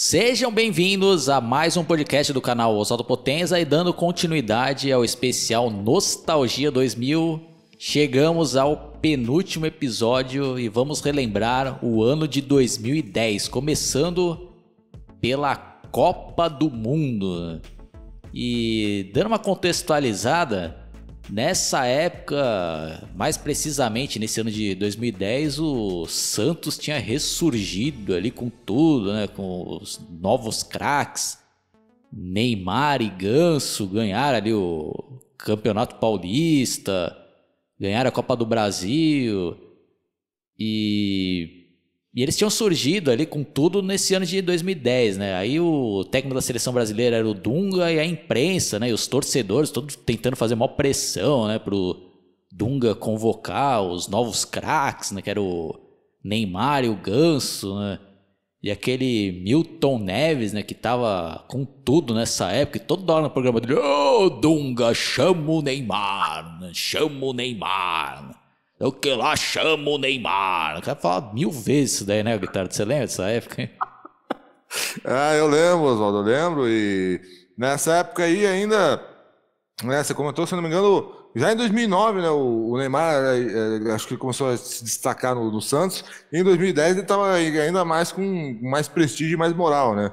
Sejam bem-vindos a mais um podcast do canal Oswaldo Potenza e dando continuidade ao especial Nostalgia 2000, chegamos ao penúltimo episódio e vamos relembrar o ano de 2010, começando pela Copa do Mundo. E dando uma contextualizada, nessa época, mais precisamente nesse ano de 2010, o Santos tinha ressurgido ali com tudo, né? Com os novos craques, Neymar e Ganso ganharam ali o Campeonato Paulista, ganharam a Copa do Brasil e eles tinham surgido ali com tudo nesse ano de 2010, né? Aí o técnico da seleção brasileira era o Dunga e a imprensa, né? E os torcedores todos tentando fazer maior pressão, né? Pro Dunga convocar os novos craques, né? Que era o Neymar e o Ganso, né? E aquele Milton Neves, né? Que tava com tudo nessa época. E toda hora no programa dele, ô Dunga, chama o Neymar, né? Chama o Neymar. Eu que lá chamo o Neymar. O cara fala 1000 vezes isso daí, né, Guitardo? Você lembra dessa época, hein? Eu lembro, Oswaldo, eu lembro. E nessa época aí ainda, né, você comentou, se não me engano, já em 2009, né, o Neymar, acho que começou a se destacar no Santos. E em 2010 ele estava ainda mais com mais prestígio e mais moral, né?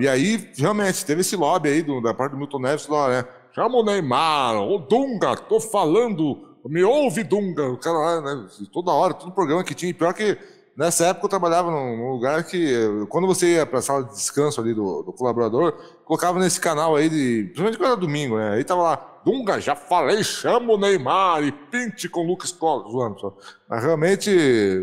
E aí, realmente, teve esse lobby aí da parte do Milton Neves, lá, né? Chama o Neymar, ô Dunga, tô falando... Me ouve, Dunga, o cara lá, né? Toda hora, todo programa que tinha. E pior que nessa época eu trabalhava num lugar que, quando você ia pra sala de descanso ali do colaborador, colocava nesse canal aí, principalmente quando era domingo, né? Aí tava lá, Dunga, já falei, chama o Neymar e pinte com o Lucas Cola, zoando só. Mas realmente,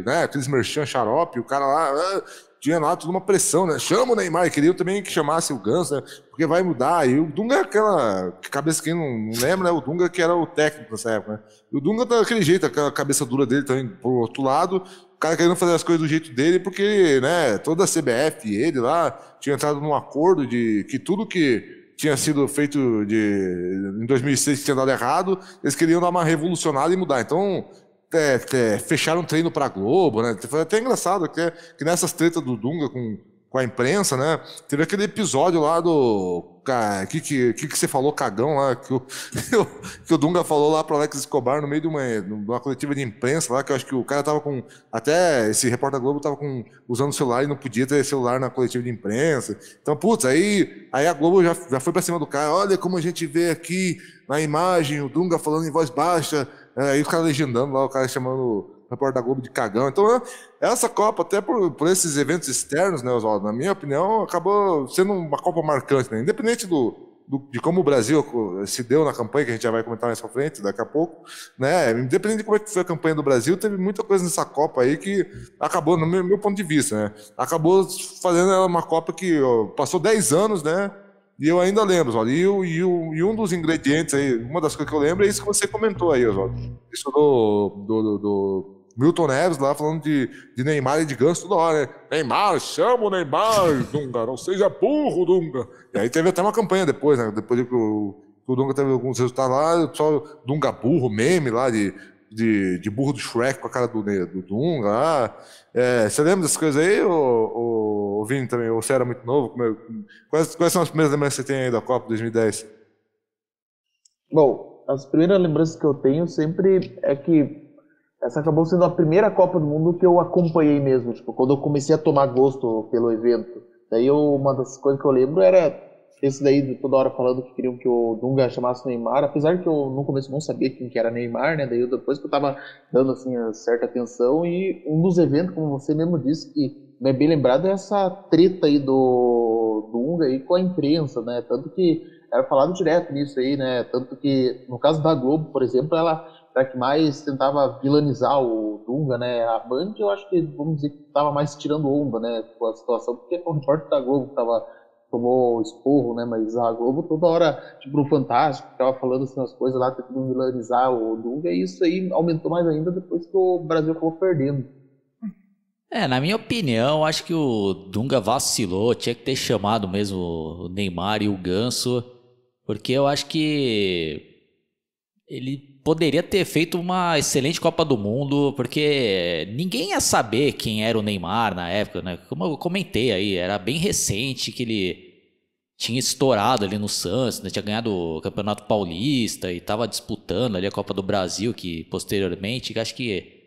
né, aqueles merchan xarope, o cara lá. Tinha lá toda uma pressão, né? Chama o Neymar, queria também que chamasse o Ganso, né? Porque vai mudar. E o Dunga é aquela cabeça, quem não lembra, né? O Dunga que era o técnico nessa época, né? E o Dunga tá daquele jeito, aquela cabeça dura dele também pro outro lado, o cara querendo fazer as coisas do jeito dele, porque, né, toda a CBF e ele lá tinha entrado num acordo de que tudo que tinha sido feito em 2006 que tinha dado errado, eles queriam dar uma revolucionada e mudar. Então, fecharam um treino pra Globo, né? Foi até engraçado que nessas tretas do Dunga com a imprensa, né? Teve aquele episódio lá do... que você falou, cagão, lá, que o Dunga falou lá pro Alex Escobar no meio de uma coletiva de imprensa lá, que eu acho que o cara tava com... Até esse repórter da Globo tava usando o celular e não podia ter celular na coletiva de imprensa. Então, putz, aí a Globo já foi pra cima do cara. Olha como a gente vê aqui na imagem o Dunga falando em voz baixa. Aí o cara legendando lá, o cara chamando o repórter da Globo de cagão. Então, essa Copa, até por esses eventos externos, né, Oswaldo, na minha opinião, acabou sendo uma Copa marcante, né? Independente de como o Brasil se deu na campanha, que a gente já vai comentar mais pra frente, daqui a pouco, né? Independente de como é que foi a campanha do Brasil, teve muita coisa nessa Copa aí que acabou, no meu ponto de vista, né? Acabou fazendo ela uma Copa que passou 10 anos, né? E eu ainda lembro, Oswaldo, e um dos ingredientes aí, uma das coisas que eu lembro é isso que você comentou aí, Oswaldo. Isso do Milton Neves lá falando de Neymar e de Ganso toda hora, né? Neymar, chama o Neymar, Dunga, não seja burro, Dunga. E aí teve até uma campanha depois, né? Depois que o Dunga teve alguns resultados lá, o pessoal, Dunga burro, meme lá de burro do Shrek com a cara do Dunga lá. Você lembra dessas coisas aí, ô Vini também? Ou você era muito novo? Quais são as primeiras lembranças que você tem aí da Copa 2010? Bom, as primeiras lembranças que eu tenho sempre é que essa acabou sendo a primeira Copa do Mundo que eu acompanhei mesmo, tipo, quando eu comecei a tomar gosto pelo evento. Daí uma das coisas que eu lembro era esse daí, de toda hora falando que queriam que o Dunga chamasse o Neymar, apesar que eu no começo não sabia quem que era Neymar, né? Daí depois que eu tava dando assim certa atenção, e um dos eventos, como você mesmo disse, que é bem lembrado, é essa treta aí do Dunga aí com a imprensa, né? Tanto que era falado direto nisso aí, né? Tanto que no caso da Globo, por exemplo, ela era que mais tentava vilanizar o Dunga, né? A Band, eu acho que, vamos dizer, que estava mais tirando onda, né? Com a situação, porque o repórter da Globo tomou esporro, né? Mas a Globo toda hora, tipo, no Fantástico, ficava falando assim as coisas lá, tentando vilanizar o Dunga, e isso aí aumentou mais ainda depois que o Brasil acabou perdendo. Na minha opinião, acho que o Dunga vacilou, tinha que ter chamado mesmo o Neymar e o Ganso, porque eu acho que ele poderia ter feito uma excelente Copa do Mundo, porque ninguém ia saber quem era o Neymar na época, né? Como eu comentei aí, era bem recente que ele tinha estourado ali no Santos, né? Tinha ganhado o Campeonato Paulista e estava disputando ali a Copa do Brasil, que posteriormente, acho que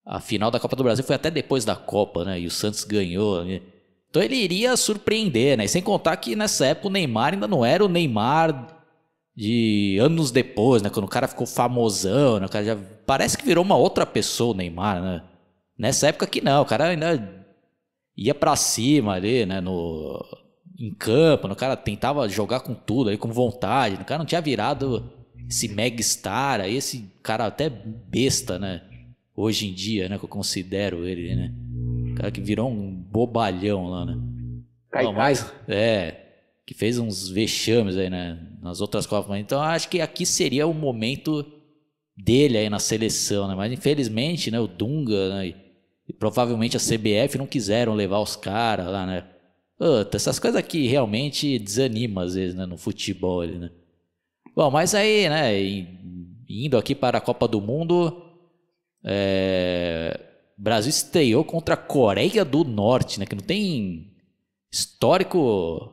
a final da Copa do Brasil foi até depois da Copa, né? E o Santos ganhou, né? Então ele iria surpreender, né? E sem contar que nessa época o Neymar ainda não era o Neymar de anos depois, né? Quando o cara ficou famosão, né? O cara já parece que virou uma outra pessoa, o Neymar, né? Nessa época que não, o cara ainda ia pra cima ali, né? Em campo, né? O cara tentava jogar com tudo ali, com vontade. O cara não tinha virado esse mega star aí, esse cara até besta, né? Hoje em dia, né? Que eu considero ele, né? O cara que virou um bobalhão lá, né? Não, mas, que fez uns vexames aí, né, nas outras Copas. Então acho que aqui seria o momento dele aí na seleção, né? Mas infelizmente, né, o Dunga, né, e provavelmente a CBF não quiseram levar os caras lá, né? Essas coisas aqui realmente desanimam às vezes, né, no futebol ali, né? Bom, mas aí, né, indo aqui para a Copa do Mundo, o Brasil estreou contra a Coreia do Norte, né, que não tem histórico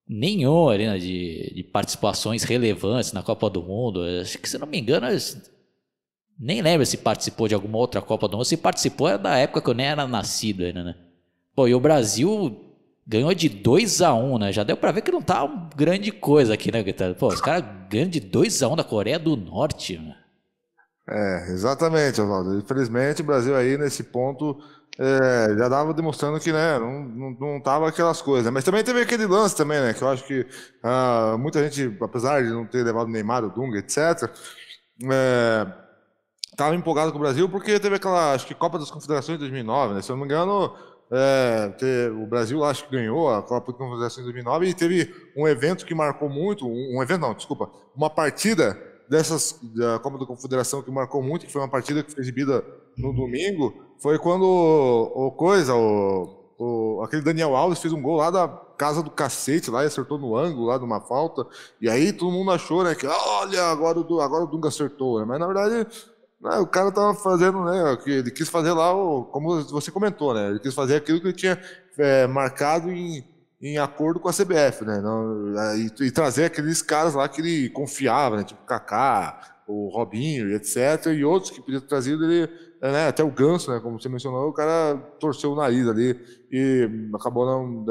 nenhum ali, né, de participações relevantes na Copa do Mundo. Acho que, se não me engano, nem lembro se participou de alguma outra Copa do Mundo. Se participou era da época que eu nem era nascido ainda, né? Pô, e o Brasil ganhou de 2-1, né? Já deu pra ver que não tá uma grande coisa aqui, né, Guitarra? Pô, os caras ganham de 2-1 da Coreia do Norte, né? Exatamente, Oswaldo. Infelizmente, o Brasil aí, nesse ponto, já dava demonstrando que, né, não tava aquelas coisas. Mas também teve aquele lance também, né, que eu acho que muita gente, apesar de não ter levado o Neymar, o Dunga, etc., tava empolgado com o Brasil porque teve aquela, acho que Copa das Confederações de 2009, né? Se eu não me engano, o Brasil lá, acho que ganhou a Copa das Confederações de 2009 e teve um evento que marcou muito, uma partida da Copa da Confederação que marcou muito, que foi uma partida que foi exibida no domingo, foi quando aquele Daniel Alves fez um gol lá da casa do cacete, lá, e acertou no ângulo lá de uma falta, e aí todo mundo achou, né, que olha, agora o Dunga acertou, né? Mas na verdade, né, o cara tava fazendo, né, que ele quis fazer lá, como você comentou, né, ele quis fazer aquilo que ele tinha marcado em acordo com a CBF, né? E trazer aqueles caras lá que ele confiava, né? Tipo Kaká, o Robinho, etc. E outros que podiam ter trazido ele, né? Até o Ganso, né? Como você mencionou, o cara torceu o nariz ali e acabou não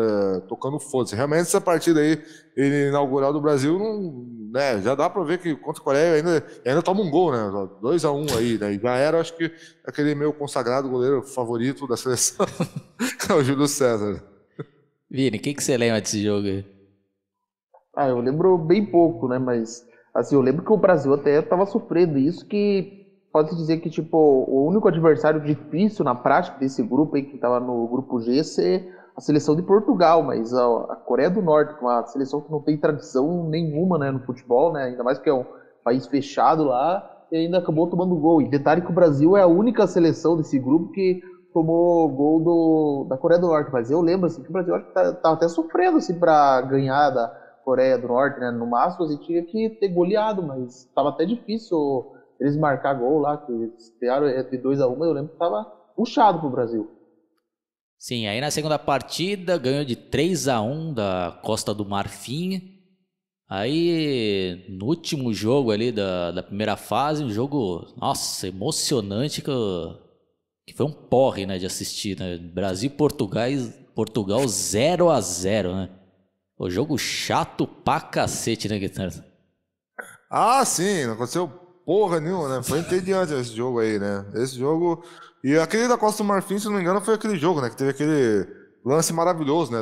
tocando foda-se. Realmente, essa partida aí, ele inaugural do Brasil, não, né? Já dá pra ver que contra a Coreia ainda toma um gol, né? 2-1 aí, né? E já era, acho que, aquele meu consagrado goleiro favorito da seleção, que é o Júlio César. Vini, o que você lembra desse jogo aí? Eu lembro bem pouco, né? Mas, assim, eu lembro que o Brasil até estava sofrendo isso, que pode-se dizer que, tipo, o único adversário difícil na prática desse grupo aí, que estava no grupo G, ser a seleção de Portugal, mas a Coreia do Norte, uma seleção que não tem tradição nenhuma, né, no futebol, né? Ainda mais que é um país fechado lá, e ainda acabou tomando gol. E detalhe que o Brasil é a única seleção desse grupo que tomou gol da Coreia do Norte, mas eu lembro assim, que o Brasil estava até sofrendo assim, para ganhar da Coreia do Norte, né? No máximo, assim, tinha que ter goleado, mas estava até difícil eles marcar gol lá, que eles criaram de 2-1, eu lembro que estava puxado pro Brasil. Sim, aí na segunda partida ganhou de 3-1 da Costa do Marfim. Aí no último jogo ali da primeira fase, um jogo, nossa, emocionante, que foi um porre, né, de assistir, né? Brasil e Portugal 0-0, né? O jogo chato pra cacete, né, Guitarra? Sim, não aconteceu porra nenhuma, né? Foi entediante esse jogo aí, né? Esse jogo. E aquele da Costa do Marfim, se não me engano, foi aquele jogo, né? Que teve aquele lance maravilhoso, né?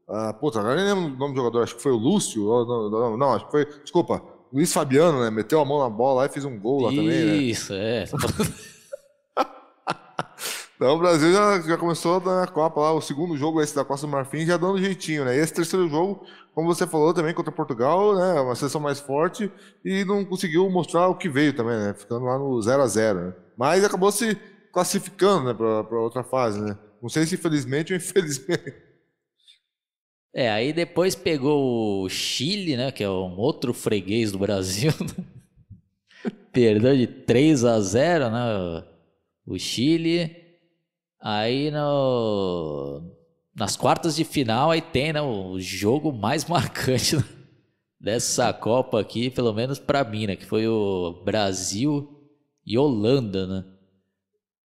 Agora nem lembro o nome do jogador, acho que foi o Lúcio. Não, acho que foi. Desculpa, Luiz Fabiano, né? Meteu a mão na bola lá e fez um gol lá também, né? Isso, Então o Brasil já começou na Copa lá, o segundo jogo esse da Costa do Marfim, já dando jeitinho, né? E esse terceiro jogo, como você falou também, contra Portugal, né? Uma seleção mais forte e não conseguiu mostrar o que veio também, né? Ficando lá no 0-0, né? Mas acabou se classificando, né, para outra fase, né? Não sei se infelizmente ou infelizmente. Aí depois pegou o Chile, né, que é um outro freguês do Brasil. Perdeu de 3-0, né? O Chile. Aí nas quartas de final aí tem, né, o jogo mais marcante dessa Copa aqui, pelo menos pra mim, né? Que foi o Brasil e Holanda, né?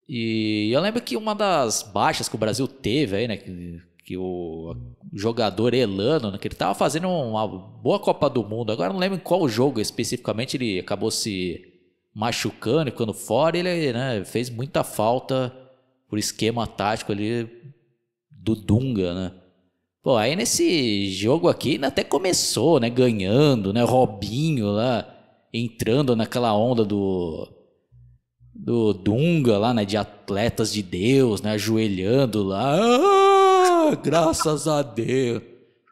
E eu lembro que uma das baixas que o Brasil teve aí, né? Que o jogador Elano, né, que ele tava fazendo uma boa Copa do Mundo. Agora não lembro em qual jogo especificamente ele acabou se machucando e ficando fora. E ele, né, fez muita falta por esquema tático ali do Dunga, né? Pô, aí nesse jogo aqui até começou, né, ganhando, né, Robinho lá entrando naquela onda do Dunga lá, né, de atletas de Deus, né, ajoelhando lá, graças a Deus.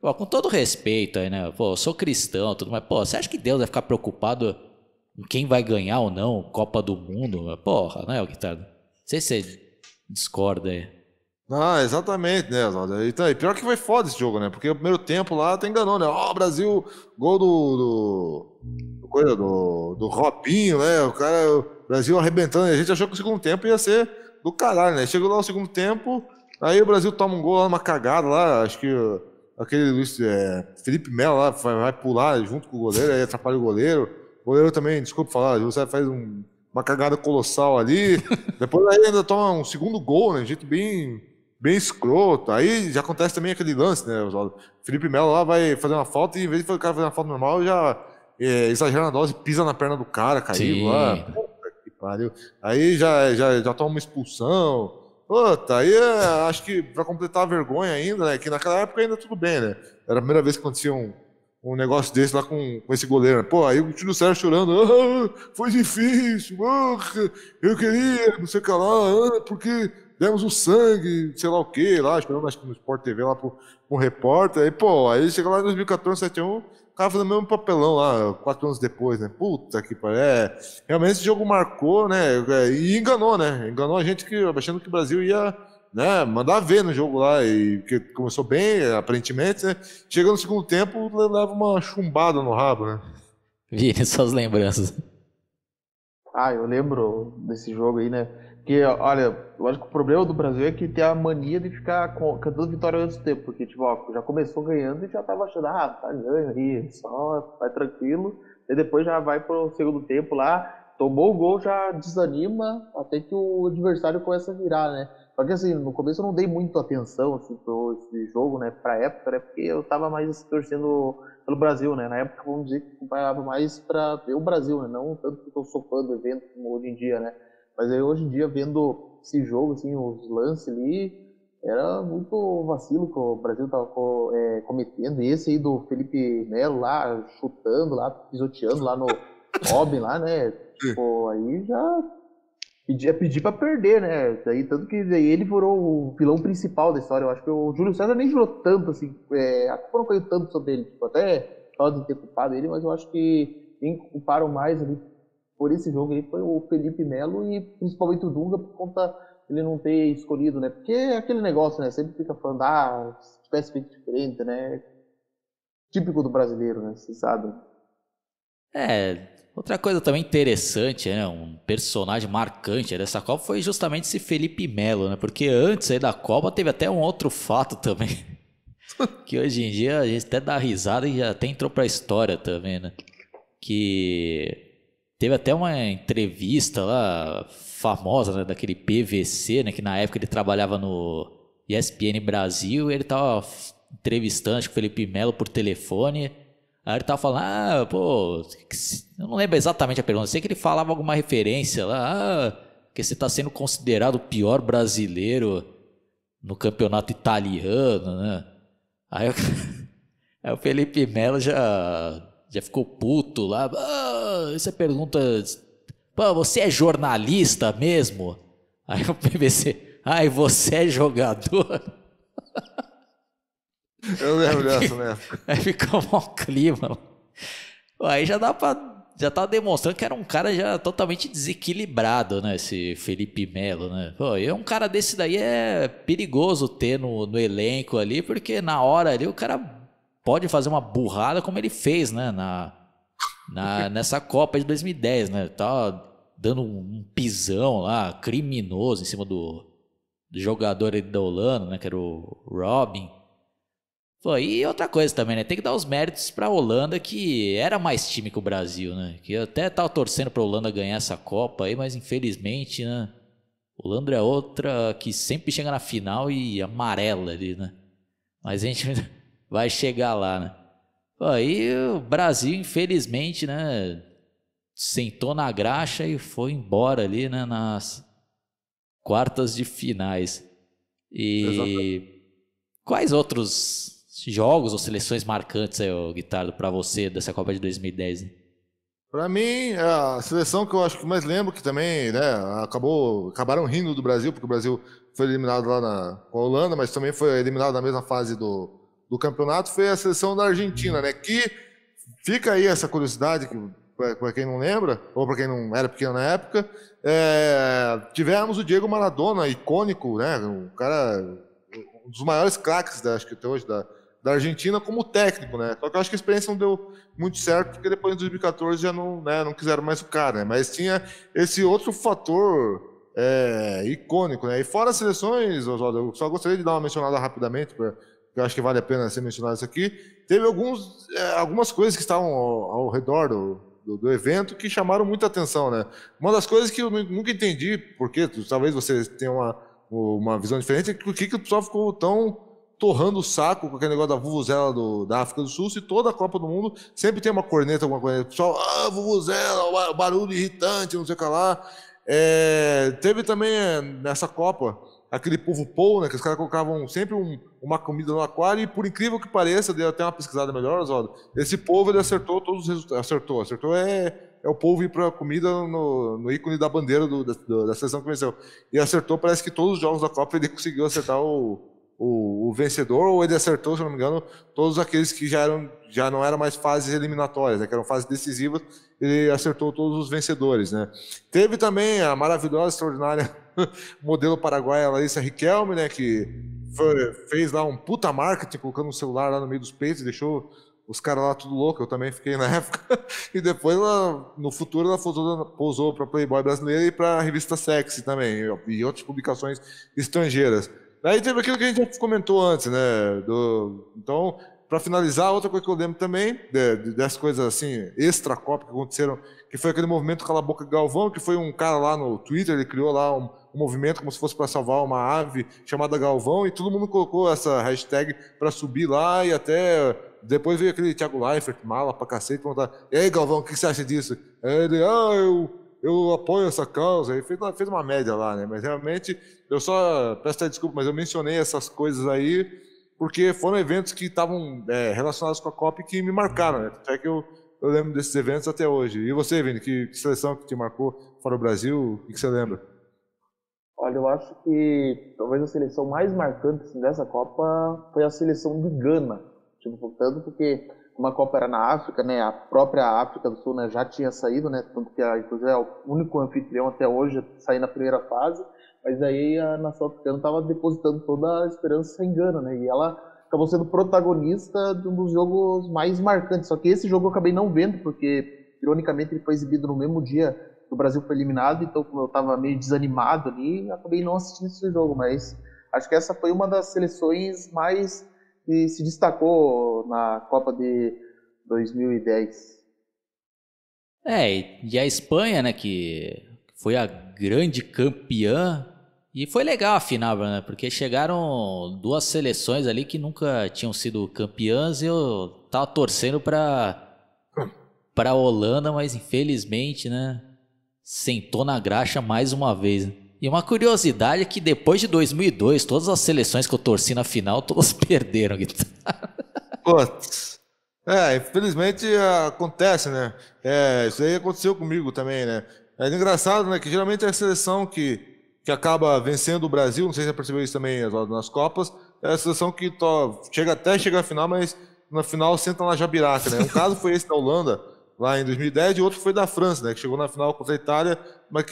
Pô, com todo respeito aí, né, pô, eu sou cristão, tudo, mas, pô, você acha que Deus vai ficar preocupado em quem vai ganhar ou não Copa do Mundo? Porra, né, Guitardo? Não sei se você discorda aí. Ah, exatamente, né, Oswaldo? E pior que foi foda esse jogo, né? Porque o primeiro tempo lá até enganou, né? Ó, Brasil, gol do Robinho, né? O Brasil arrebentando. A gente achou que o segundo tempo ia ser do caralho, né? Chegou lá no segundo tempo, aí o Brasil toma um gol lá, uma cagada lá. Acho que aquele Felipe Melo lá vai pular junto com o goleiro, aí atrapalha o goleiro. O goleiro também, desculpa falar, você faz uma cagada colossal ali. Depois aí ainda toma um segundo gol, né? De jeito bem escroto. Aí já acontece também aquele lance, né? O Felipe Melo lá vai fazer uma falta e em vez de o cara fazer uma falta normal, já exagera na dose, pisa na perna do cara, caiu lá. Puta que pariu. Aí já toma uma expulsão. Puta, aí acho que pra completar a vergonha ainda, né? Que naquela época ainda tudo bem, né? Era a primeira vez que acontecia um negócio desse lá com esse goleiro. Né? Pô, aí o Júlio César chorando, foi difícil, eu queria, não sei o que lá, porque demos o sangue, sei lá o que, lá, chorando acho que no Sport TV lá pro repórter. Aí, pô, aí chega lá em 2014, 7-1, o cara fazendo o mesmo papelão lá, 4 anos depois, né? Puta que pariu. Realmente esse jogo marcou, né? E enganou, né? Enganou a gente achando que o Brasil ia, né, mandar ver no jogo lá, e que começou bem, aparentemente, né? Chega no segundo tempo, leva uma chumbada no rabo, né? Vini, suas lembranças. Ah, eu lembro desse jogo aí, né? Porque, olha, eu acho que o problema do Brasil é que tem a mania de ficar cantando vitória antes do tempo. Porque, tipo, ó, já começou ganhando e já tava achando, tá ganho aí, só vai tranquilo. E depois já vai pro segundo tempo lá, tomou o gol, já desanima, até que o adversário começa a virar, né? Só que, assim, no começo eu não dei muito atenção, assim, pro esse jogo, né, pra época, né? Porque eu tava mais torcendo pelo Brasil, né? Na época, vamos dizer que eu acompanhava mais pra ver o Brasil, né? Não tanto porque eu sou fã do evento como hoje em dia, né? Mas aí hoje em dia, vendo esse jogo, assim, os lances ali, era muito vacilo que o Brasil tava cometendo. E esse aí do Felipe Melo lá, chutando lá, pisoteando lá no Robin lá, né? Tipo, aí já pedir pra perder, né? Daí, tanto que daí ele virou o vilão principal da história. Eu acho que o Júlio César nem virou tanto, assim, a culpa não caiu tanto sobre ele. Tipo, até pode ter culpado ele, mas eu acho que quem culparam mais ali por esse jogo aí foi o Felipe Melo e principalmente o Dunga, por conta ele não ter escolhido, né? Porque é aquele negócio, né? Sempre fica falando, se tivesse feito diferente, né? Típico do brasileiro, né? Você sabe. Outra coisa também interessante, né? Um personagem marcante dessa Copa foi justamente esse Felipe Melo, né? Porque antes aí da Copa teve até um outro fato também, que hoje em dia a gente até dá risada e já até entrou pra história também, né? Que teve até uma entrevista lá famosa, né, daquele PVC, né, que na época ele trabalhava no ESPN Brasil, e ele tava entrevistando acho que o Felipe Melo por telefone. Aí ele tava falando, pô, eu não lembro exatamente a pergunta, sei que ele falava alguma referência lá, que você tá sendo considerado o pior brasileiro no campeonato italiano, né? Aí o Felipe Melo já ficou puto lá. Essa pergunta, pô, você é jornalista mesmo? Aí o PVC, e você é jogador? Eu lembro dessa, né? Aí ficou um clima. Pô, aí já tá demonstrando que era um cara já totalmente desequilibrado, né? Esse Felipe Melo, né? Pô, e um cara desse daí é perigoso ter no elenco ali, porque na hora ali o cara pode fazer uma burrada como ele fez, né? nessa Copa de 2010, né? Tava dando um pisão lá, criminoso, em cima do jogador ali da Holanda, né? Que era o Robin. Pô, e outra coisa também, né? Tem que dar os méritos pra Holanda, que era mais time que o Brasil, né? Que eu até tava torcendo pra Holanda ganhar essa Copa aí, mas infelizmente, né? Holanda é outra que sempre chega na final e amarela ali, né? Mas a gente vai chegar lá, né? Pô, aí o Brasil, infelizmente, né? Sentou na graxa e foi embora ali, né? Nas quartas de finais. E Exatamente. quais outros jogos ou seleções marcantes aí, ô, Guitardo, pra você dessa Copa de 2010? Né? Para mim, a seleção que eu acho que mais lembro, que também, né, acabaram rindo do Brasil, porque o Brasil foi eliminado lá com a Holanda, mas também foi eliminado na mesma fase do campeonato, foi a seleção da Argentina, né, que fica aí essa curiosidade, para quem não lembra, ou para quem não era pequeno na época, tivemos o Diego Maradona, icônico, né, um cara, um dos maiores craques, acho que até hoje, da Argentina como técnico, né? Só que eu acho que a experiência não deu muito certo, porque depois de 2014 já não, né, não quiseram mais o cara, né? Mas tinha esse outro fator icônico, né? E fora as seleções, Oswaldo, eu só gostaria de dar uma mencionada rapidamente, porque eu acho que vale a pena ser mencionado isso aqui. Teve algumas coisas que estavam ao redor do evento que chamaram muita atenção, né? Uma das coisas que eu nunca entendi, porque talvez você tenha uma visão diferente, é por que o pessoal ficou tão torrando o saco com aquele negócio da vuvuzela da África do Sul, se toda a Copa do Mundo sempre tem uma corneta, alguma coisa. O pessoal, vuvuzela, barulho irritante, não sei o que lá. Teve também nessa Copa aquele povo pou, né, que os caras colocavam sempre uma comida no aquário e, por incrível que pareça, deu até uma pesquisada melhor, Oswaldo, esse povo ele acertou todos os resultados. Acertou é o povo ir para a comida no ícone da bandeira da seleção que venceu. E acertou, parece que todos os jogos da Copa ele conseguiu acertar o vencedor, ou ele acertou, se não me engano, todos aqueles que já não eram mais fases eliminatórias, né, que eram fases decisivas, ele acertou todos os vencedores, né. Teve também a maravilhosa, extraordinária modelo paraguaia Larissa Riquelme, né, que fez lá um puta marketing, colocando um celular lá no meio dos peitos e deixou os caras lá tudo louco, eu também fiquei na época, e depois no futuro ela pousou para Playboy brasileira e para a revista Sexy também, e outras publicações estrangeiras. Aí teve aquilo que a gente já comentou antes, né? Então, para finalizar, outra coisa que eu lembro também, dessas coisas assim, extra-copa que aconteceram, que foi aquele movimento Cala a Boca Galvão, que foi um cara lá no Twitter, ele criou lá um movimento como se fosse para salvar uma ave chamada Galvão, e todo mundo colocou essa hashtag para subir lá, e até depois veio aquele Thiago Leifert, mala pra cacete, perguntar: e aí, Galvão, o que você acha disso? Aí ele, eu apoio essa causa, e fez uma média lá, né? Mas realmente, eu só peço até desculpa, mas eu mencionei essas coisas aí porque foram eventos que estavam relacionados com a Copa e que me marcaram, né? Até que eu lembro desses eventos até hoje. E você, Vini, que seleção que te marcou fora o Brasil, o que você lembra? Olha, eu acho que talvez a seleção mais marcante assim, dessa Copa foi a seleção de Gana. Tipo, tanto porque uma Copa era na África, né? A própria África do Sul, né, já tinha saído, né? Tanto que inclusive é o único anfitrião até hoje a sair na primeira fase. Mas aí a nação africana estava depositando toda a esperança em Gana, né? E ela acabou sendo protagonista de um dos jogos mais marcantes. Só que esse jogo eu acabei não vendo, porque, ironicamente, ele foi exibido no mesmo dia que o Brasil foi eliminado. Então, como eu estava meio desanimado ali, acabei não assistindo esse jogo. Mas acho que essa foi uma das seleções mais que se destacou na Copa de 2010. E a Espanha, né, que foi a grande campeã. E foi legal a final, né? Porque chegaram duas seleções ali que nunca tinham sido campeãs e eu tava torcendo pra Holanda, mas infelizmente, né? Sentou na graxa mais uma vez. Né? E uma curiosidade é que depois de 2002, todas as seleções que eu torci na final, todas perderam. Putz. Infelizmente acontece, né? Isso aí aconteceu comigo também, né? É engraçado, né? Que geralmente é a seleção que acaba vencendo o Brasil, não sei se você percebeu isso também nas Copas, é a seleção que chega à final, mas na final senta na jabiraca, né? Um caso foi esse da Holanda, lá em 2010, e outro foi da França, né, que chegou na final contra a Itália, mas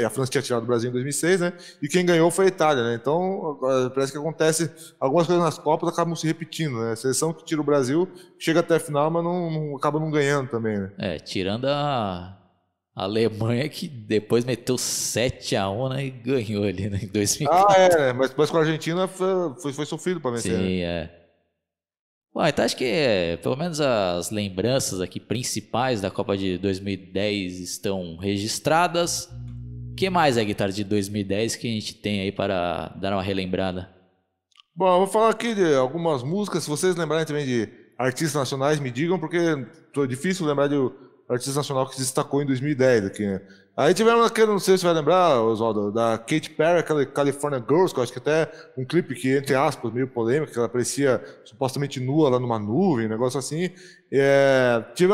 a França tinha tirado o Brasil em 2006, né, e quem ganhou foi a Itália, né, então parece que acontece, algumas coisas nas Copas acabam se repetindo, né, a seleção que tira o Brasil chega até a final, mas acaba não ganhando também, né. Tirando a Alemanha, que depois meteu 7-1, né, e ganhou ali, né, em 2004. Mas depois com a Argentina foi sofrido para vencer. Sim, né? Bom, então acho que pelo menos as lembranças aqui principais da Copa de 2010 estão registradas. O que mais é a guitarra de 2010 que a gente tem aí para dar uma relembrada? Bom, eu vou falar aqui de algumas músicas. Se vocês lembrarem também de artistas nacionais, me digam, porque é difícil lembrar de artista nacional que se destacou em 2010 aqui, né? Aí tivemos aquele, não sei se você vai lembrar, Oswaldo, da Katy Perry, aquela California Girls, que eu acho que até um clipe que, entre aspas, meio polêmico, que ela parecia supostamente nua lá numa nuvem, um negócio assim.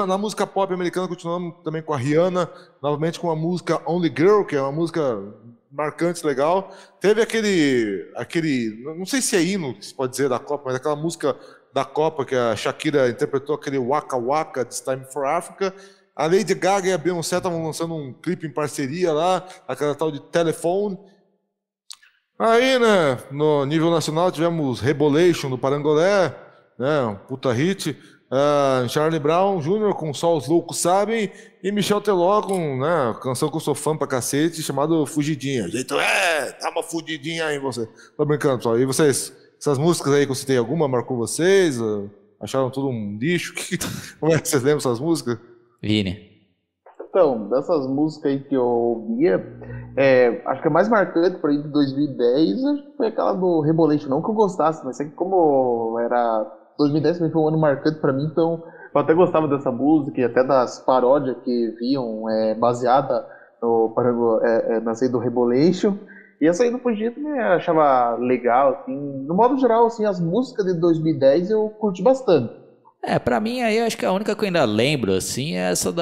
Na música pop americana, continuamos também com a Rihanna, novamente com a música Only Girl, que é uma música marcante, legal. Teve aquele, não sei se é hino que se pode dizer da Copa, mas aquela música da Copa que a Shakira interpretou, aquele Waka Waka, This Time for Africa. A Lady Gaga e a Beyoncé estavam lançando um clipe em parceria lá, aquela tal de Telephone. Aí, né, no nível nacional tivemos Rebolation do Parangolé, né, um puta hit. Charlie Brown Jr. com Só os Loucos Sabem, e Michel Teló com, né, canção que eu sou fã pra cacete, chamado Fugidinha. Jeito dá uma fugidinha aí em você. Tô brincando, pessoal. E vocês, essas músicas aí que eu citei, alguma marcou vocês? Acharam tudo um lixo? Como é que vocês lembram dessas músicas? Vini. Então, dessas músicas aí que eu ouvia, acho que a mais marcante para mim de 2010 acho que foi aquela do Rebolation. Não que eu gostasse, mas é que como era 2010 também foi um ano marcante para mim, então eu até gostava dessa música e até das paródias que viam baseada nessa aí do Rebolation. E essa aí do Fugito eu achava legal, assim. No modo geral, assim, as músicas de 2010 eu curti bastante. Pra mim aí, eu acho que a única que eu ainda lembro, assim, é essa do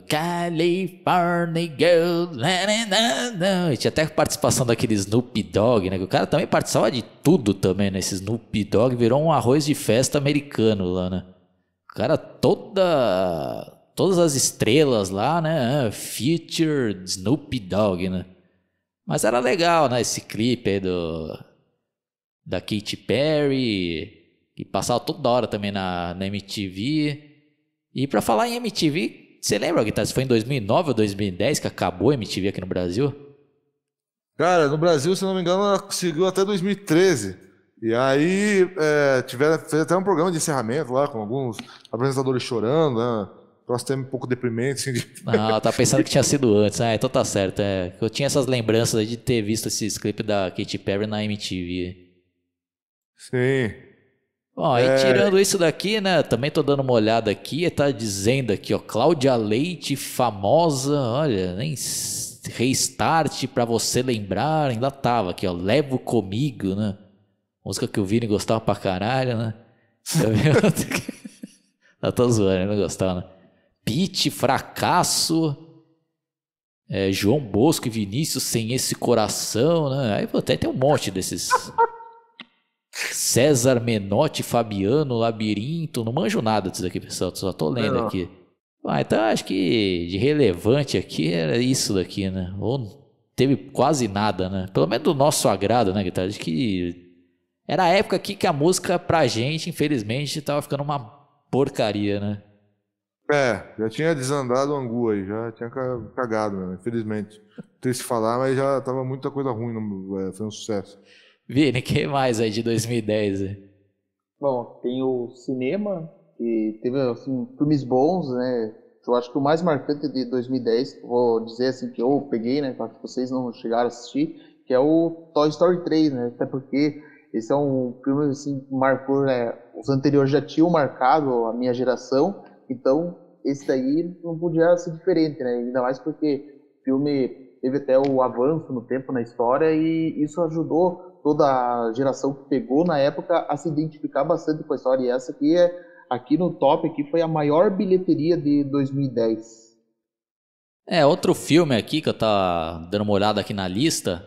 California Girl. E tinha até participação daquele Snoop Dogg, né? Que o cara também participava de tudo também, né? Esse Snoop Dogg virou um arroz de festa americano lá, né? O cara todas as estrelas lá, né? Featured Snoop Dogg, né? Mas era legal, né? Esse clipe aí da Katy Perry, que passava toda hora também na MTV. E pra falar em MTV, você lembra, Guitarra, se foi em 2009 ou 2010 que acabou a MTV aqui no Brasil? Cara, no Brasil, se não me engano, ela conseguiu até 2013. E aí fez até um programa de encerramento lá, com alguns apresentadores chorando, né? Próximo tema um pouco deprimente, assim. Não, tá pensando que tinha sido antes. Então tá certo. Eu tinha essas lembranças aí de ter visto esses clipes da Katy Perry na MTV. Sim. Bom, aí tirando isso daqui, né, também tô dando uma olhada aqui, tá dizendo aqui, ó, Cláudia Leite, famosa, olha, nem Restart pra você lembrar, ainda tava aqui, ó, Levo Comigo, né, música que o Vini gostava pra caralho, né, eu tô zoando, eu não gostava, né, Pitty, Fracasso, João Bosco e Vinícius, Sem Esse Coração, né, aí até tem um monte desses... César Menotti, Fabiano, Labirinto, não manjo nada disso aqui, pessoal, só tô lendo aqui. Então acho que de relevante aqui era isso daqui, né? Ou teve quase nada, né? Pelo menos do nosso agrado, né, Guitarra? Acho que era a época aqui que a música pra gente, infelizmente, tava ficando uma porcaria, né? Já tinha desandado o angu aí, já tinha cagado, né? Infelizmente. Triste falar, mas já tava muita coisa ruim, foi um sucesso. Vini, que mais aí de 2010? Bom, tem o cinema, que teve assim, filmes bons, né? Eu acho que o mais marcante de 2010, vou dizer assim, que eu peguei, né? Para que vocês não chegaram a assistir, que é o Toy Story 3, né? Até porque esse é um filme assim, que marcou, né? Os anteriores já tinham marcado a minha geração, então esse daí não podia ser diferente, né? Ainda mais porque o filme teve até o avanço no tempo, na história, e isso ajudou toda a geração que pegou na época a se identificar bastante com a história. E essa aqui aqui no top aqui foi a maior bilheteria de 2010. Outro filme aqui que eu tava dando uma olhada aqui na lista,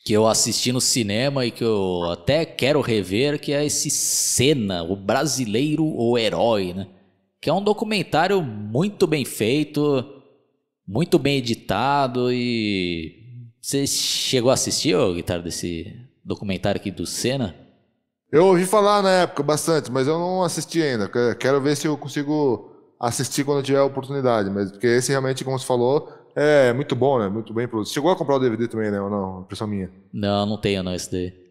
que eu assisti no cinema e que eu até quero rever, que é esse Senna, o brasileiro ou herói, né? que é um documentário muito bem feito, muito bem editado e... Você chegou a assistir, ô, Guitarra, desse documentário aqui do Senna? Eu ouvi falar na época bastante, mas eu não assisti ainda. Quero ver se eu consigo assistir quando eu tiver a oportunidade. Mas porque esse realmente, como você falou, é muito bom, né? Muito bem produzido. Chegou a comprar o DVD também, né? Ou não? Impressão minha. Não tenho não esse daí.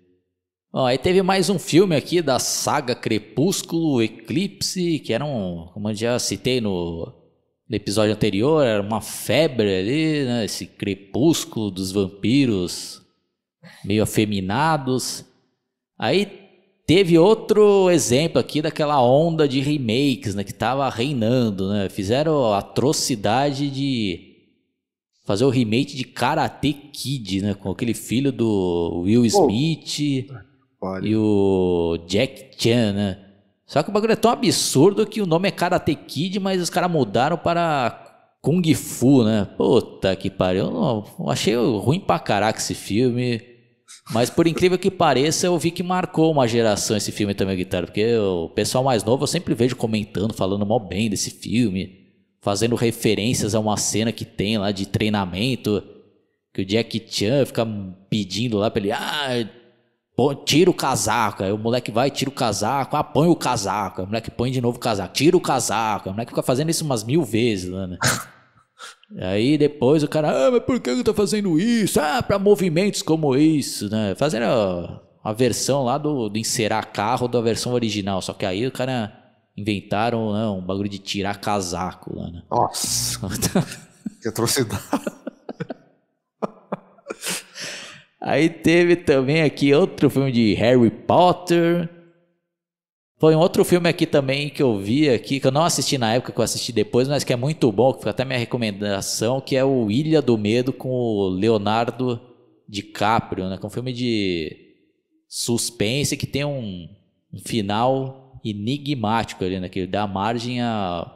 Ó, aí teve mais um filme aqui da saga Crepúsculo Eclipse, que era como eu já citei no episódio anterior, era uma febre ali, né? Esse crepúsculo dos vampiros meio afeminados. Aí teve outro exemplo aqui daquela onda de remakes, né, que tava reinando, né? Fizeram a atrocidade de fazer o remake de Karate Kid, né, com aquele filho do Will Smith e o Jack Chan, né? Só que o bagulho é tão absurdo que o nome é Karate Kid, mas os caras mudaram para Kung Fu, né? Puta que pariu. Eu achei ruim pra caraca esse filme. Mas por incrível que pareça, eu vi que marcou uma geração esse filme também, Guitarra. Porque o pessoal mais novo eu sempre vejo comentando, falando mó bem desse filme. Fazendo referências a uma cena que tem lá de treinamento. Que o Jack Chan fica pedindo lá pra ele... tira o casaco, aí o moleque vai, tira o casaco, põe o casaco, aí o moleque põe de novo o casaco, tira o casaco, aí o moleque fica fazendo isso umas 1000 vezes, né? Aí depois o cara, mas por que ele tá fazendo isso? Pra movimentos como isso, né? Fazendo a versão lá do encerar carro da versão original, só que aí o cara inventaram, né, um bagulho de tirar casaco lá, né? Nossa, que atrocidade. Aí teve também aqui outro filme de Harry Potter. Foi um outro filme aqui também que eu vi aqui, que eu não assisti na época, que eu assisti depois, mas que é muito bom, que foi até minha recomendação, que é o Ilha do Medo com o Leonardo DiCaprio, né? Que é um filme de suspense que tem um final enigmático ali, né? Que dá margem a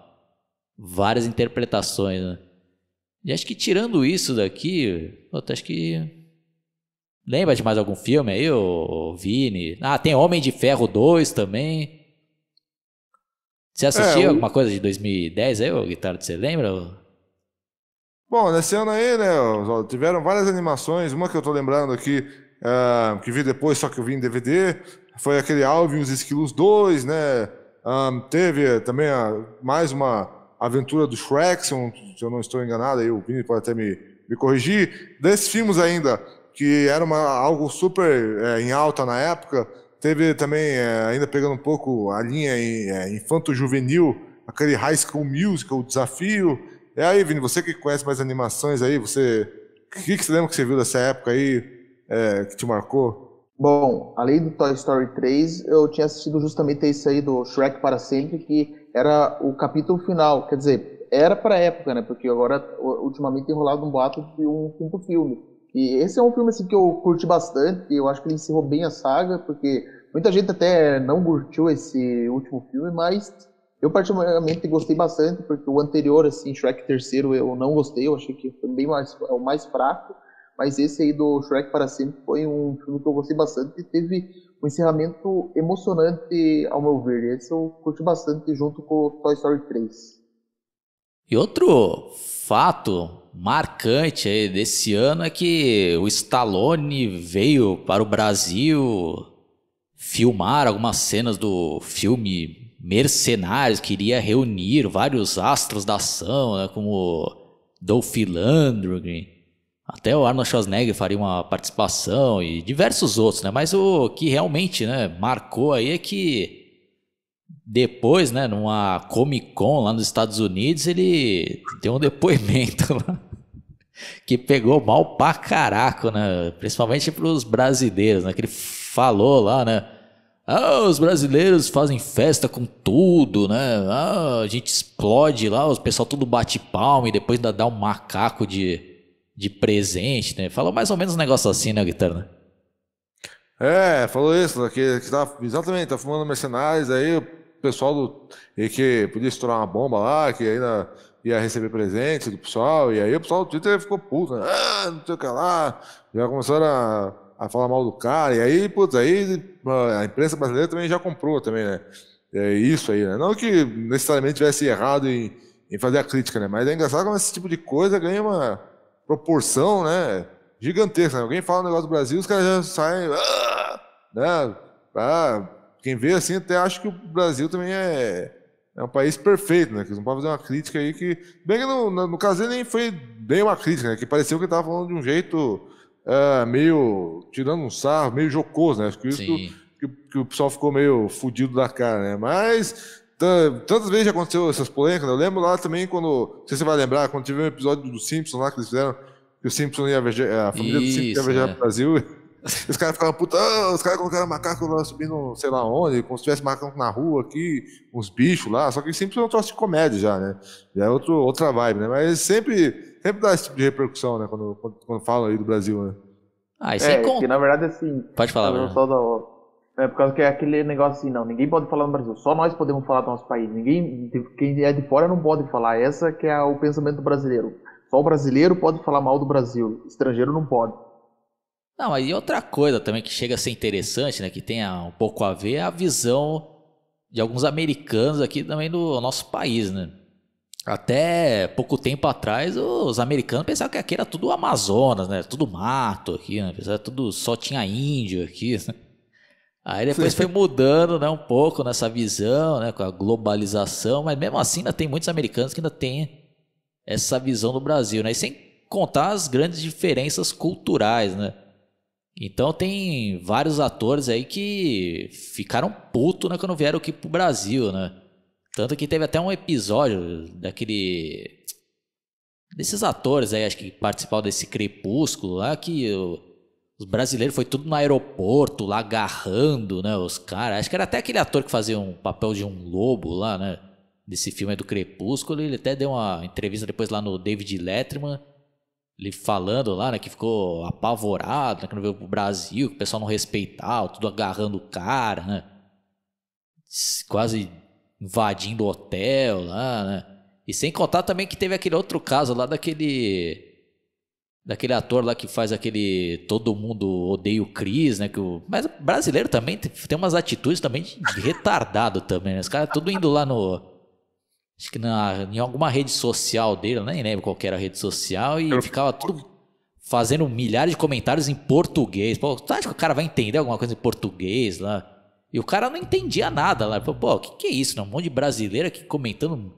várias interpretações, né? E acho que tirando isso daqui, acho que... Lembra de mais algum filme aí, ô Vini? Tem Homem de Ferro 2 também. Você assistiu alguma coisa de 2010 aí, ô Guitarra? Você lembra? Bom, nesse ano aí, né, tiveram várias animações. Uma que eu tô lembrando aqui, que vi depois, só que eu vi em DVD, foi aquele Alvin e os Esquilos 2, né? Teve também mais uma aventura do Shrek, se eu não estou enganado, aí o Vini pode até me corrigir. Desses filmes ainda... que era algo super em alta na época. Teve também, ainda pegando um pouco a linha infanto-juvenil, aquele High School Musical, o Desafio. E aí, Vini, você que conhece mais animações aí, o que você lembra que você viu dessa época aí, que te marcou? Bom, além do Toy Story 3, eu tinha assistido justamente esse aí do Shrek para Sempre, que era o capítulo final. Quer dizer, era para a época, né? Porque agora, ultimamente, tem rolado um boato de um quinto filme. E esse é um filme assim, que eu curti bastante, eu acho que ele encerrou bem a saga, porque muita gente até não curtiu esse último filme, mas eu particularmente gostei bastante, porque o anterior, assim, Shrek terceiro, eu não gostei, eu achei que foi bem o mais fraco, mas esse aí do Shrek para Sempre foi um filme que eu gostei bastante e teve um encerramento emocionante, ao meu ver. Esse eu curti bastante junto com o Toy Story 3. E outro fato marcante aí desse ano é que o Stallone veio para o Brasil filmar algumas cenas do filme Mercenários, queria reunir vários astros da ação, né, como Dolph Lundgren, até o Arnold Schwarzenegger faria uma participação e diversos outros, né? Mas o que realmente, né, marcou aí é que depois, né, numa Comic Con lá nos Estados Unidos, ele deu um depoimento lá que pegou mal pra caraca, né? Principalmente pros brasileiros, né? Que ele falou lá, né? Os brasileiros fazem festa com tudo, né? A gente explode lá, o pessoal tudo bate palma e depois ainda dá um macaco de presente, né? Falou mais ou menos um negócio assim, né, Guitarra? Falou isso, que exatamente, tá fumando Mercenários, aí o pessoal que podia estourar uma bomba lá, que ainda ia receber presente do pessoal, e aí o pessoal do Twitter ficou puto, né? Não sei o que lá, já começaram a falar mal do cara, e aí, putz, aí a imprensa brasileira também já comprou também, né? isso aí, né? Não que necessariamente tivesse errado em fazer a crítica, né? Mas é engraçado como esse tipo de coisa ganha uma proporção, né, gigantesca, né? Alguém fala um negócio do Brasil, os caras já saem, né? Quem vê assim até acha que o Brasil também é um país perfeito, né? Que eles não podem fazer uma crítica aí que... Bem que no caso ele nem foi bem uma crítica, né? Que pareceu que ele estava falando de um jeito meio... tirando um sarro, meio jocoso, né? Acho que isso que o pessoal ficou meio fudido da cara, né? Mas tantas vezes já aconteceu essas polêmicas, né? Eu lembro lá também quando... Não sei se você vai lembrar, quando teve um episódio do Simpsons lá que eles fizeram, que o Simpson ia viajar, a família do Simpson ia viajar pro Brasil... Os caras ficavam putos, os caras colocaram macaco lá subindo sei lá onde, como se tivesse macaco na rua aqui, uns bichos lá, só que sempre é um troço de comédia já, né? Já é outra vibe, né? Mas sempre dá esse tipo de repercussão, né? Quando falam aí do Brasil, né? E sem que na verdade assim. Pode falar, Bruno. Por causa que é aquele negócio assim, não, ninguém pode falar no Brasil, só nós podemos falar do nosso país, quem é de fora não pode falar, essa que é o pensamento brasileiro. Só o brasileiro pode falar mal do Brasil, estrangeiro não pode. Não, e outra coisa também que chega a ser interessante, né, que tem um pouco a ver, é a visão de alguns americanos aqui também do nosso país, né? Até pouco tempo atrás, os americanos pensavam que aqui era tudo Amazonas, né? Tudo mato aqui, né? Só tinha índio aqui, né? Aí depois foi mudando, né, um pouco nessa visão, né, com a globalização, mas mesmo assim ainda tem muitos americanos que ainda têm essa visão do Brasil, né? E sem contar as grandes diferenças culturais, né? Então tem vários atores aí que ficaram putos, né, quando vieram aqui pro Brasil, né? Tanto que teve até um episódio desses atores aí, acho que participaram desse Crepúsculo lá, que os brasileiros foi tudo no aeroporto lá agarrando, né, os caras. Acho que era até aquele ator que fazia um papel de um lobo lá, né, desse filme aí do Crepúsculo. Ele até deu uma entrevista depois lá no David Letterman, ele falando lá, né, que ficou apavorado, né, quando veio pro Brasil, que o pessoal não respeitava, tudo agarrando o cara, né, quase invadindo o hotel lá, né. E sem contar também que teve aquele outro caso lá daquele ator lá que faz aquele Todo Mundo Odeia o Chris, né, mas o brasileiro também tem umas atitudes também de retardado também, né, os caras tudo indo lá acho que em alguma rede social dele, eu nem lembro qual que era a rede social, e ficava tudo fazendo milhares de comentários em português. Pô, tu acha que o cara vai entender alguma coisa em português lá? E o cara não entendia nada lá. Pô, o que é isso? Né? Um monte de brasileiro aqui comentando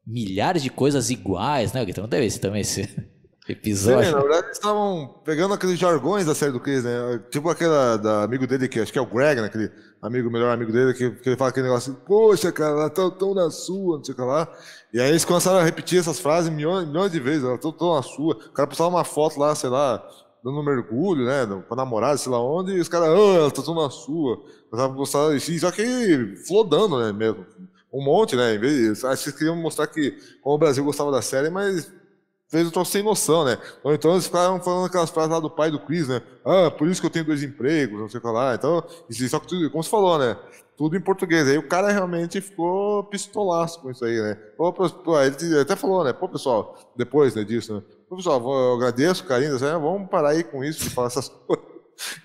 milhares de coisas iguais, né? Então não deve ser também esse episódio. Sim, na verdade eles estavam pegando aqueles jargões da série do Chris, né? Tipo aquela da amigo dele, que acho que é o Greg, né? Aquele melhor amigo dele, que ele fala aquele negócio assim, poxa, cara, tão na sua, não sei o que lá. E aí eles começaram a repetir essas frases milhões de vezes, tão na sua. O cara postava uma foto lá, sei lá, dando um mergulho, né? Com a namorada, sei lá onde, e os caras, ela tá tão na sua. Começavam a postar assim, só que flodando, né, mesmo. Um monte, né? Em vez acho que eles queriam mostrar que como o Brasil gostava da série, mas fez o troço sem noção, né? Ou então eles ficaram falando aquelas frases lá do pai do Chris, né? Por isso que eu tenho 2 empregos, não sei o que lá. Então, só que tudo, como você falou, né? Tudo em português. Aí o cara realmente ficou pistolaço com isso aí, né? Ele até falou, né? Pô, pessoal, depois, né, disso, né? Pô, pessoal, eu agradeço o carinho, né? Vamos parar aí com isso de falar essas coisas.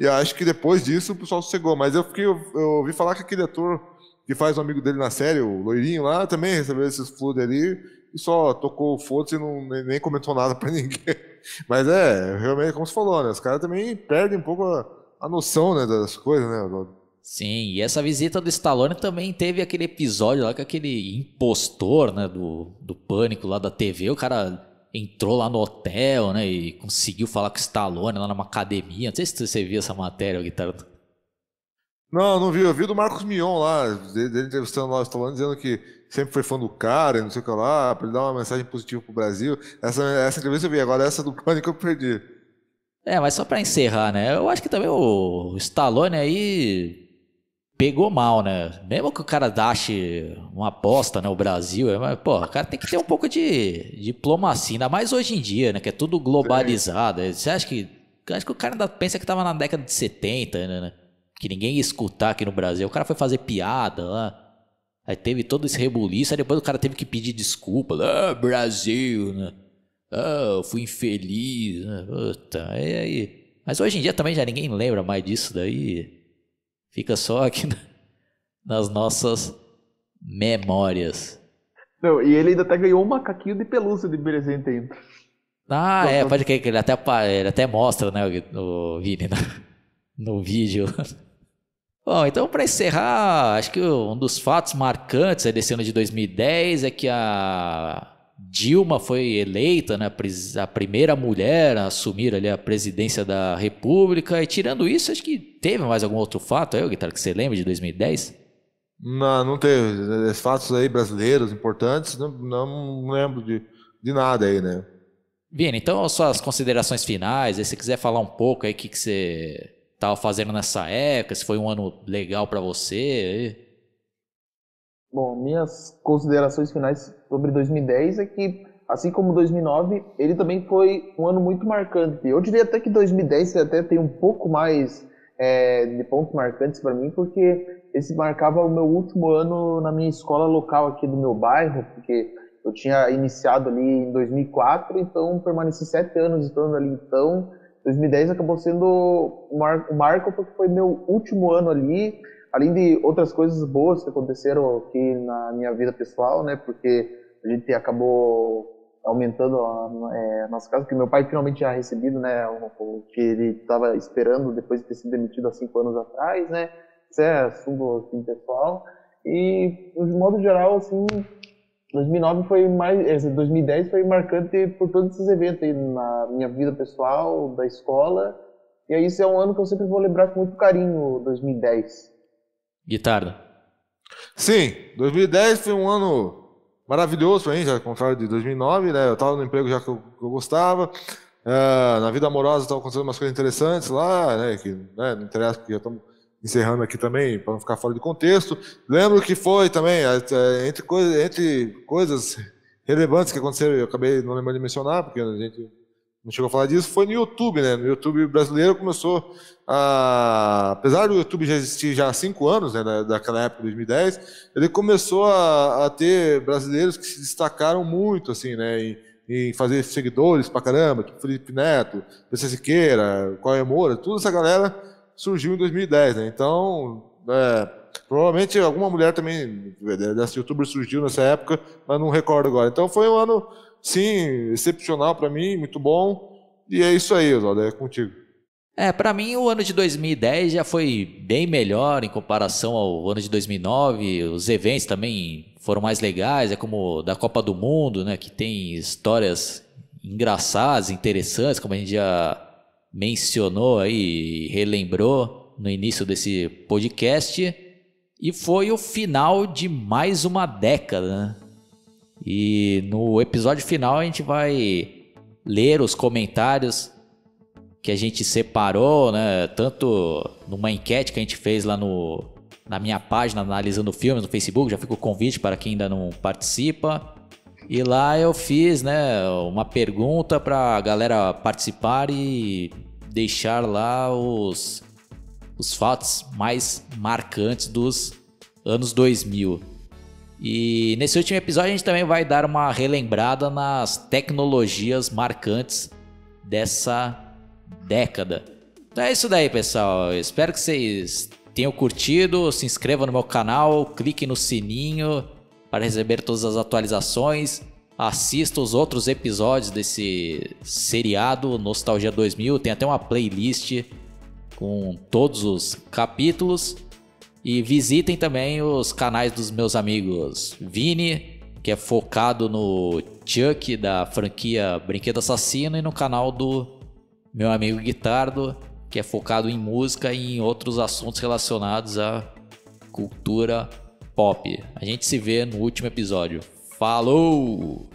E acho que depois disso o pessoal sossegou. Mas eu ouvi falar que aquele ator que faz um amigo dele na série, o loirinho lá, também recebeu esses floods ali e só tocou o foda-se e nem comentou nada pra ninguém. Mas realmente, como você falou, né? Os caras também perdem um pouco a noção, né, das coisas, né? Sim, e essa visita do Stallone também teve aquele episódio lá com aquele impostor, né, do Pânico lá da TV. O cara entrou lá no hotel, né, e conseguiu falar com o Stallone lá numa academia. Não sei se você viu essa matéria, Guitarra. Não vi. Eu vi do Marcos Mion lá, dele entrevistando lá o Stallone, dizendo que sempre foi fã do cara e não sei o que lá, pra ele dar uma mensagem positiva pro Brasil. Essa entrevista eu vi, agora essa do Pânico eu perdi. Mas só pra encerrar, né, eu acho que também o Stallone aí pegou mal, né, mesmo que o cara dache uma aposta, né, o Brasil, mas, pô, o cara tem que ter um pouco de diplomacia, ainda mais hoje em dia, né, que é tudo globalizado. Você acha que o cara ainda pensa que tava na década de 70, né, que ninguém ia escutar aqui no Brasil. O cara foi fazer piada lá, aí teve todo esse rebuliço, aí depois o cara teve que pedir desculpa. Brasil, né? Eu fui infeliz, né? Puta, aí. Mas hoje em dia também já ninguém lembra mais disso daí. Fica só aqui nas nossas Memórias. Não, e ele ainda até ganhou um macaquinho de pelúcia de presente ainda. Ah, pode crer que ele até mostra, né, o Vini no vídeo. Bom, então para encerrar, acho que um dos fatos marcantes desse ano de 2010 é que a Dilma foi eleita, né, a primeira mulher a assumir ali a presidência da República. E tirando isso, acho que teve mais algum outro fato aí, Guitarra, que você lembra de 2010? Não teve. Fatos aí brasileiros importantes, não lembro de nada aí, né? Vini, então suas considerações finais, aí se você quiser falar um pouco aí o que você estava fazendo nessa época, se foi um ano legal para você. Bom, minhas considerações finais sobre 2010 é que, assim como 2009, ele também foi um ano muito marcante. Eu diria até que 2010 até tem um pouco mais de pontos marcantes para mim, porque esse marcava o meu último ano na minha escola local aqui do meu bairro, porque eu tinha iniciado ali em 2004, então permaneci 7 anos estudando ali. Então, 2010 acabou sendo um marco porque foi meu último ano ali, além de outras coisas boas que aconteceram aqui na minha vida pessoal, né? Porque a gente acabou aumentando a nossa casa, porque meu pai finalmente tinha recebido, né, o que ele estava esperando depois de ter sido demitido há 5 anos atrás, né? Isso é assunto assim, pessoal. E, de modo geral, assim, 2010 foi marcante por todos esses eventos aí na minha vida pessoal, da escola. E aí, isso é um ano que eu sempre vou lembrar com muito carinho, 2010. Guitarra. Sim, 2010 foi um ano maravilhoso para mim, já ao contrário de 2009, né? Eu estava no emprego já que eu gostava. Na vida amorosa estava acontecendo umas coisas interessantes lá, né? Que, né, não interessa porque já estamos encerrando aqui também, para não ficar fora de contexto. Lembro que foi também, entre coisas relevantes que aconteceram, eu acabei não lembrando de mencionar, porque a gente não chegou a falar disso, foi no YouTube, né? No YouTube brasileiro começou a... Apesar do YouTube já existir já há 5 anos, né, daquela época, 2010, ele começou a ter brasileiros que se destacaram muito, assim, né, em fazer seguidores pra caramba, tipo Felipe Neto, PC Siqueira, Cauê Moura, toda essa galera surgiu em 2010, né? Então, provavelmente alguma mulher também dessa youtuber surgiu nessa época, mas não recordo agora. Então foi um ano, sim, excepcional para mim, muito bom. E é isso aí, Oswaldo, é contigo. Para mim o ano de 2010 já foi bem melhor em comparação ao ano de 2009. Os eventos também foram mais legais, como o da Copa do Mundo, né, que tem histórias engraçadas, interessantes, como a gente já mencionou aí, relembrou no início desse podcast, e foi o final de mais uma década, né? E no episódio final a gente vai ler os comentários que a gente separou, né? Tanto numa enquete que a gente fez lá na minha página Analisando Filmes no Facebook, já fica o convite para quem ainda não participa. E lá eu fiz, né, uma pergunta para a galera participar e deixar lá os fatos mais marcantes dos anos 2000. E nesse último episódio a gente também vai dar uma relembrada nas tecnologias marcantes dessa década. Então é isso daí, pessoal. Eu espero que vocês tenham curtido. Se inscrevam no meu canal, clique no sininho para receber todas as atualizações. Assista os outros episódios desse seriado Nostalgia 2000. Tem até uma playlist com todos os capítulos. E visitem também os canais dos meus amigos Vini, que é focado no Chuck da franquia Brinquedo Assassino, e no canal do meu amigo Guitardo, que é focado em música e em outros assuntos relacionados à cultura pop. A gente se vê no último episódio. Falou!